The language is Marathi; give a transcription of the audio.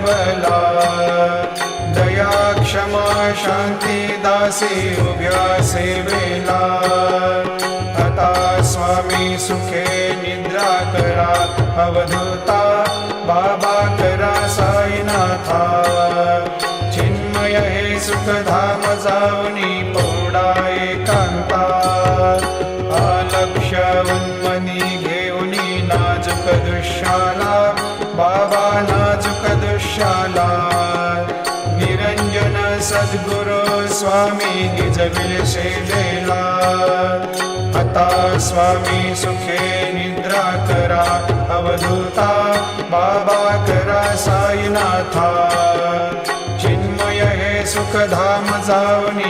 ठेवला. दया क्षमा शांती दासी उभ्या सेवेला. आता स्वामी सुखे निद्रा करा अवधूता. बाबा करा साईनाथा. चिन्मय हे सुखधाम जाऊनी पौडा एकांता. अलक्ष उन्मनी घेऊनी नाजूक दृश्याला. बाबा नाजूक दृश्याला. निरंजन सद्गुरु स्वामी निजविल सेवेला. आता स्वामी सुखे निद्रा करा अवधूता. बाबा करा साईनाथा. चिन्मय हे सुखधाम जाऊनी